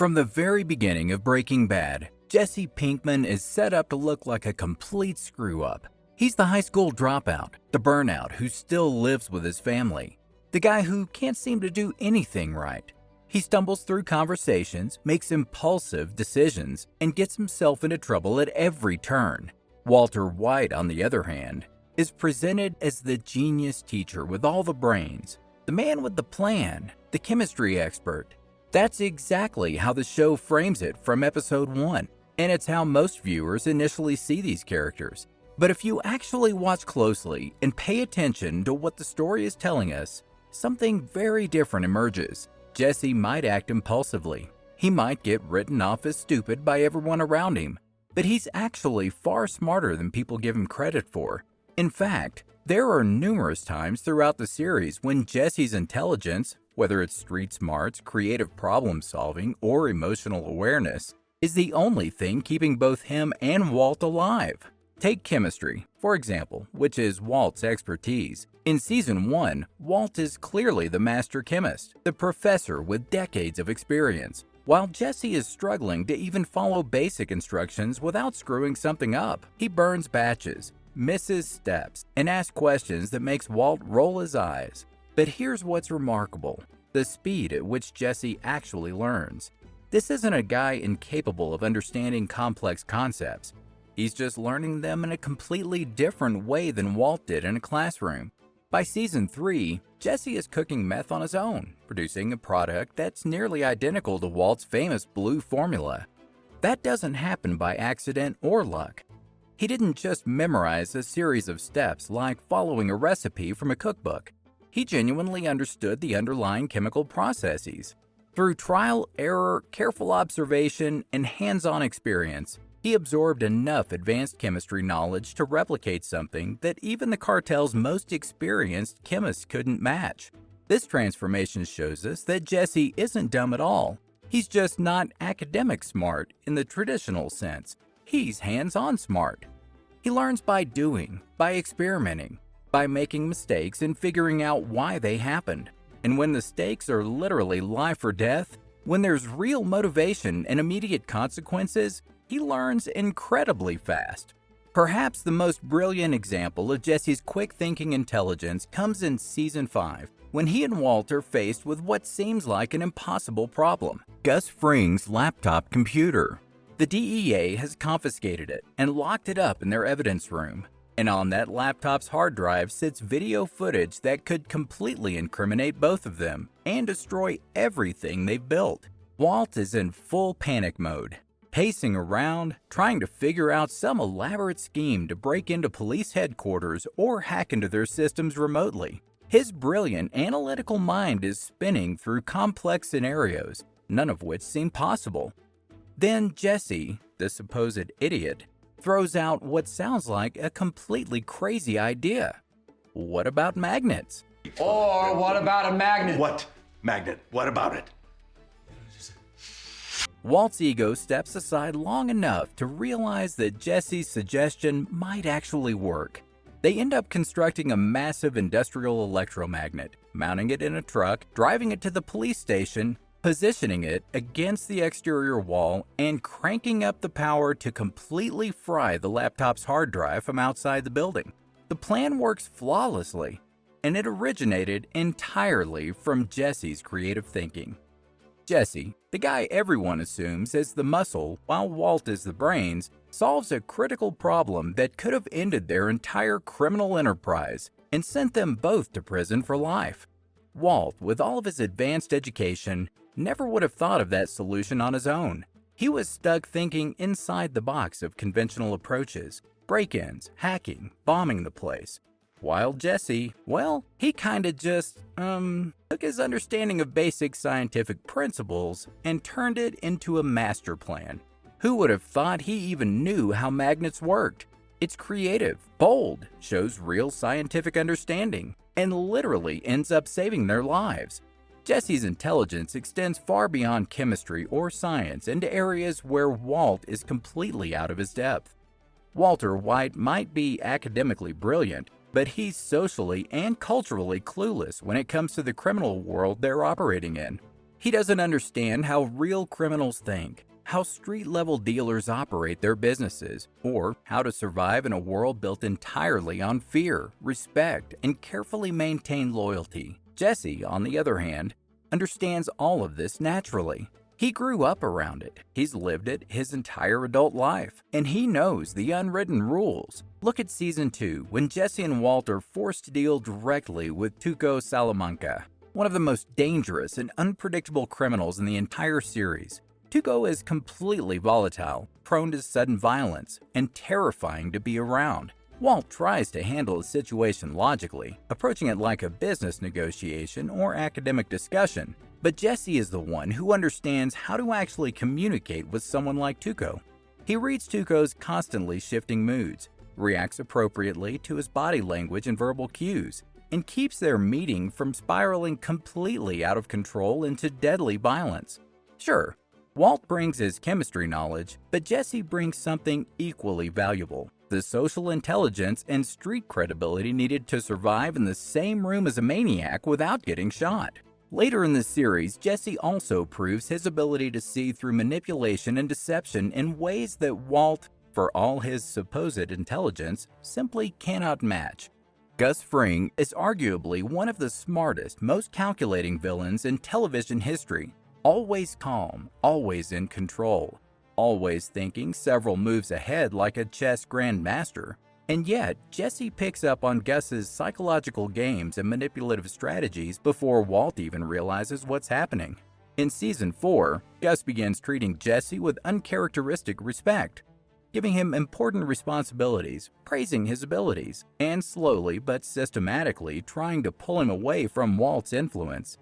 From the very beginning of Breaking Bad, Jesse Pinkman is set up to look like a complete screw-up. He's the high school dropout, the burnout who still lives with his family, the guy who can't seem to do anything right. He stumbles through conversations, makes impulsive decisions, and gets himself into trouble at every turn. Walter White, on the other hand, is presented as the genius teacher with all the brains, the man with the plan, the chemistry expert. That's exactly how the show frames it from episode 1, and it's how most viewers initially see these characters. But if you actually watch closely and pay attention to what the story is telling us, something very different emerges. Jesse might act impulsively. He might get written off as stupid by everyone around him, but he's actually far smarter than people give him credit for. In fact, there are numerous times throughout the series when Jesse's intelligence, whether it's street smarts, creative problem solving, or emotional awareness, is the only thing keeping both him and Walt alive. Take chemistry, for example, which is Walt's expertise. In Season 1, Walt is clearly the master chemist, the professor with decades of experience, while Jesse is struggling to even follow basic instructions without screwing something up. He burns batches, misses steps, and asks questions that makes Walt roll his eyes. But here's what's remarkable: the speed at which Jesse actually learns. This isn't a guy incapable of understanding complex concepts. He's just learning them in a completely different way than Walt did in a classroom. By Season 3, Jesse is cooking meth on his own, producing a product that's nearly identical to Walt's famous blue formula. That doesn't happen by accident or luck. He didn't just memorize a series of steps like following a recipe from a cookbook. He genuinely understood the underlying chemical processes. Through trial, error, careful observation, and hands-on experience, he absorbed enough advanced chemistry knowledge to replicate something that even the cartel's most experienced chemists couldn't match. This transformation shows us that Jesse isn't dumb at all. He's just not academic smart in the traditional sense. He's hands-on smart. He learns by doing, by experimenting, by making mistakes and figuring out why they happened. And when the stakes are literally life or death, when there's real motivation and immediate consequences, he learns incredibly fast. Perhaps the most brilliant example of Jesse's quick-thinking intelligence comes in Season 5, when he and Walt are faced with what seems like an impossible problem: Gus Fring's laptop computer. The DEA has confiscated it and locked it up in their evidence room. And on that laptop's hard drive sits video footage that could completely incriminate both of them and destroy everything they've built. Walt is in full panic mode, pacing around, trying to figure out some elaborate scheme to break into police headquarters or hack into their systems remotely. His brilliant analytical mind is spinning through complex scenarios, none of which seem possible. Then Jesse, the supposed idiot, throws out what sounds like a completely crazy idea. What about magnets? Or what about a magnet? What magnet? What about it? Walt's ego steps aside long enough to realize that Jesse's suggestion might actually work. They end up constructing a massive industrial electromagnet, mounting it in a truck, driving it to the police station, positioning it against the exterior wall, and cranking up the power to completely fry the laptop's hard drive from outside the building. The plan works flawlessly, and it originated entirely from Jesse's creative thinking. Jesse, the guy everyone assumes is the muscle while Walt is the brains, solves a critical problem that could have ended their entire criminal enterprise and sent them both to prison for life. Walt, with all of his advanced education, never would have thought of that solution on his own. He was stuck thinking inside the box of conventional approaches: break-ins, hacking, bombing the place. While Jesse, well, he kinda just, took his understanding of basic scientific principles and turned it into a master plan. Who would have thought he even knew how magnets worked? It's creative, bold, shows real scientific understanding, and literally ends up saving their lives. Jesse's intelligence extends far beyond chemistry or science into areas where Walt is completely out of his depth. Walter White might be academically brilliant, but he's socially and culturally clueless when it comes to the criminal world they're operating in. He doesn't understand how real criminals think, how street-level dealers operate their businesses, or how to survive in a world built entirely on fear, respect, and carefully maintained loyalty. Jesse, on the other hand, understands all of this naturally. He grew up around it, he's lived it his entire adult life, and he knows the unwritten rules. Look at Season 2, when Jesse and Walt are forced to deal directly with Tuco Salamanca, one of the most dangerous and unpredictable criminals in the entire series. Tuco is completely volatile, prone to sudden violence, and terrifying to be around. Walt tries to handle the situation logically, approaching it like a business negotiation or academic discussion, but Jesse is the one who understands how to actually communicate with someone like Tuco. He reads Tuco's constantly shifting moods, reacts appropriately to his body language and verbal cues, and keeps their meeting from spiraling completely out of control into deadly violence. Sure, Walt brings his chemistry knowledge, but Jesse brings something equally valuable: the social intelligence and street credibility needed to survive in the same room as a maniac without getting shot. Later in the series, Jesse also proves his ability to see through manipulation and deception in ways that Walt, for all his supposed intelligence, simply cannot match. Gus Fring is arguably one of the smartest, most calculating villains in television history. Always calm, always in control, always thinking several moves ahead like a chess grandmaster. And yet, Jesse picks up on Gus's psychological games and manipulative strategies before Walt even realizes what's happening. In Season 4, Gus begins treating Jesse with uncharacteristic respect, giving him important responsibilities, praising his abilities, and slowly but systematically trying to pull him away from Walt's influence.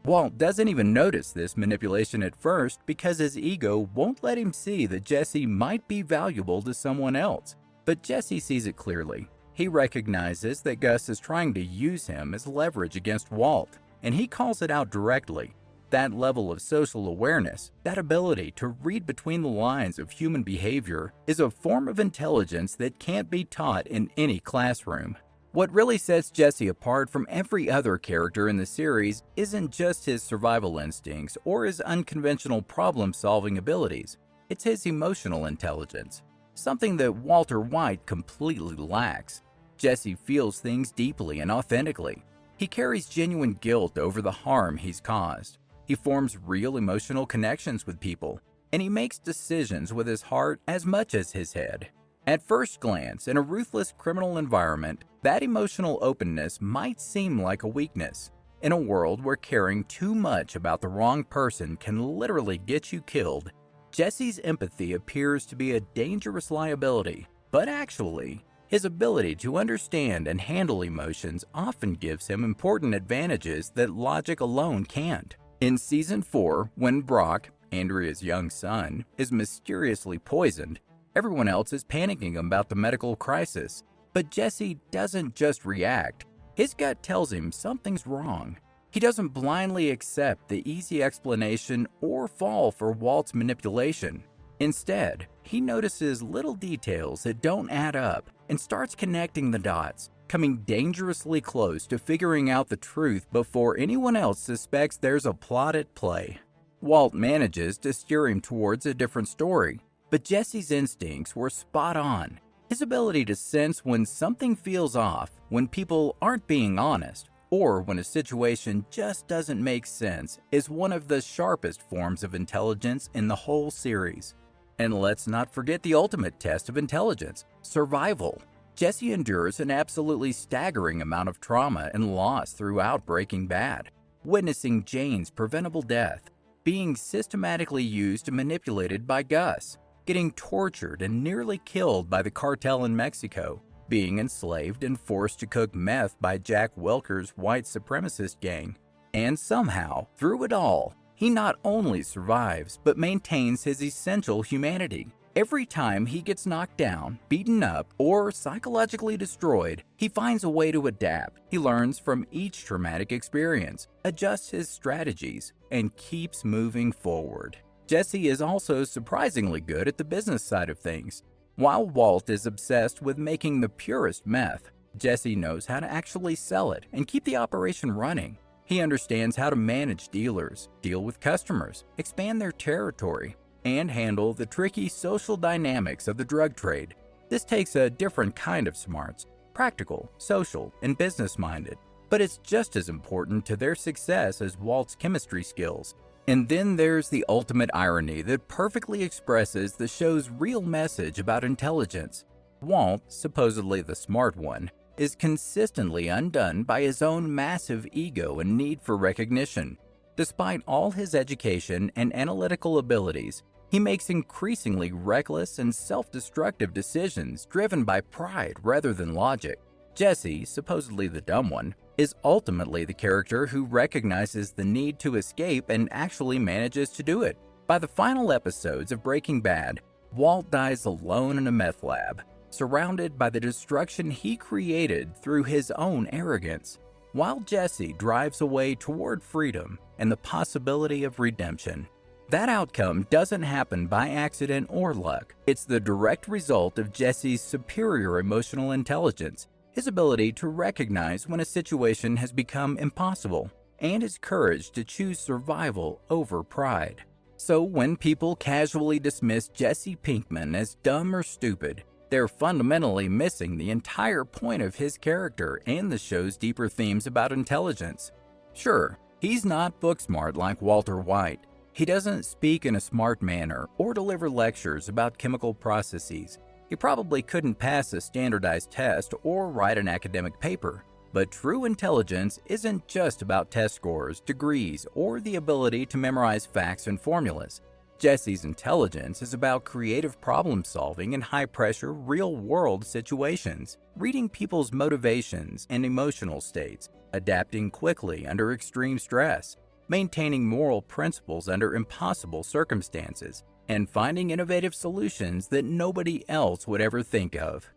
Walt doesn't even notice this manipulation at first because his ego won't let him see that Jesse might be valuable to someone else. But Jesse sees it clearly. He recognizes that Gus is trying to use him as leverage against Walt, and he calls it out directly. That level of social awareness, that ability to read between the lines of human behavior, is a form of intelligence that can't be taught in any classroom. What really sets Jesse apart from every other character in the series isn't just his survival instincts or his unconventional problem-solving abilities. It's his emotional intelligence, something that Walter White completely lacks. Jesse feels things deeply and authentically. He carries genuine guilt over the harm he's caused. He forms real emotional connections with people, and he makes decisions with his heart as much as his head. At first glance, in a ruthless criminal environment, that emotional openness might seem like a weakness. In a world where caring too much about the wrong person can literally get you killed, Jesse's empathy appears to be a dangerous liability, but actually, his ability to understand and handle emotions often gives him important advantages that logic alone can't. In Season 4, when Brock, Andrea's young son, is mysteriously poisoned, everyone else is panicking about the medical crisis. But Jesse doesn't just react. His gut tells him something's wrong. He doesn't blindly accept the easy explanation or fall for Walt's manipulation. Instead, he notices little details that don't add up and starts connecting the dots, coming dangerously close to figuring out the truth before anyone else suspects there's a plot at play. Walt manages to steer him towards a different story, but Jesse's instincts were spot on. His ability to sense when something feels off, when people aren't being honest, or when a situation just doesn't make sense, is one of the sharpest forms of intelligence in the whole series. And let's not forget the ultimate test of intelligence: survival. Jesse endures an absolutely staggering amount of trauma and loss throughout Breaking Bad, witnessing Jane's preventable death, being systematically used and manipulated by Gus, getting tortured and nearly killed by the cartel in Mexico, being enslaved and forced to cook meth by Jack Welker's white supremacist gang. And somehow, through it all, he not only survives, but maintains his essential humanity. Every time he gets knocked down, beaten up, or psychologically destroyed, he finds a way to adapt. He learns from each traumatic experience, adjusts his strategies, and keeps moving forward. Jesse is also surprisingly good at the business side of things. While Walt is obsessed with making the purest meth, Jesse knows how to actually sell it and keep the operation running. He understands how to manage dealers, deal with customers, expand their territory, and handle the tricky social dynamics of the drug trade. This takes a different kind of smarts, practical, social, and business-minded, but it's just as important to their success as Walt's chemistry skills. And then there's the ultimate irony that perfectly expresses the show's real message about intelligence. Walt, supposedly the smart one, is consistently undone by his own massive ego and need for recognition. Despite all his education and analytical abilities, he makes increasingly reckless and self-destructive decisions driven by pride rather than logic. Jesse, supposedly the dumb one, is ultimately the character who recognizes the need to escape and actually manages to do it. By the final episodes of Breaking Bad, Walt dies alone in a meth lab, surrounded by the destruction he created through his own arrogance, while Jesse drives away toward freedom and the possibility of redemption. That outcome doesn't happen by accident or luck. It's the direct result of Jesse's superior emotional intelligence, his ability to recognize when a situation has become impossible, and his courage to choose survival over pride. So when people casually dismiss Jesse Pinkman as dumb or stupid, they're fundamentally missing the entire point of his character and the show's deeper themes about intelligence. Sure, he's not book smart like Walter White. He doesn't speak in a smart manner or deliver lectures about chemical processes. He probably couldn't pass a standardized test or write an academic paper. But true intelligence isn't just about test scores, degrees, or the ability to memorize facts and formulas. Jesse's intelligence is about creative problem solving in high-pressure, real-world situations, reading people's motivations and emotional states, adapting quickly under extreme stress, maintaining moral principles under impossible circumstances, and finding innovative solutions that nobody else would ever think of.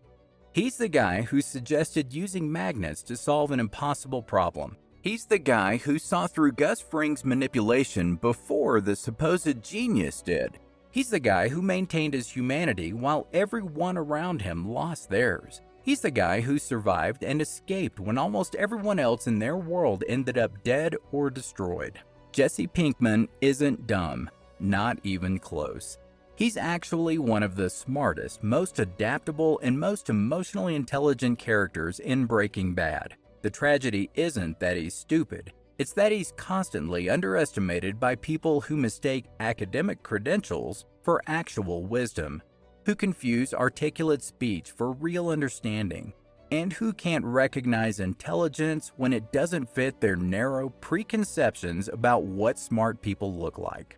He's the guy who suggested using magnets to solve an impossible problem. He's the guy who saw through Gus Fring's manipulation before the supposed genius did. He's the guy who maintained his humanity while everyone around him lost theirs. He's the guy who survived and escaped when almost everyone else in their world ended up dead or destroyed. Jesse Pinkman isn't dumb, not even close. He's actually one of the smartest, most adaptable, and most emotionally intelligent characters in Breaking Bad. The tragedy isn't that he's stupid, it's that he's constantly underestimated by people who mistake academic credentials for actual wisdom, who confuse articulate speech for real understanding, and who can't recognize intelligence when it doesn't fit their narrow preconceptions about what smart people look like.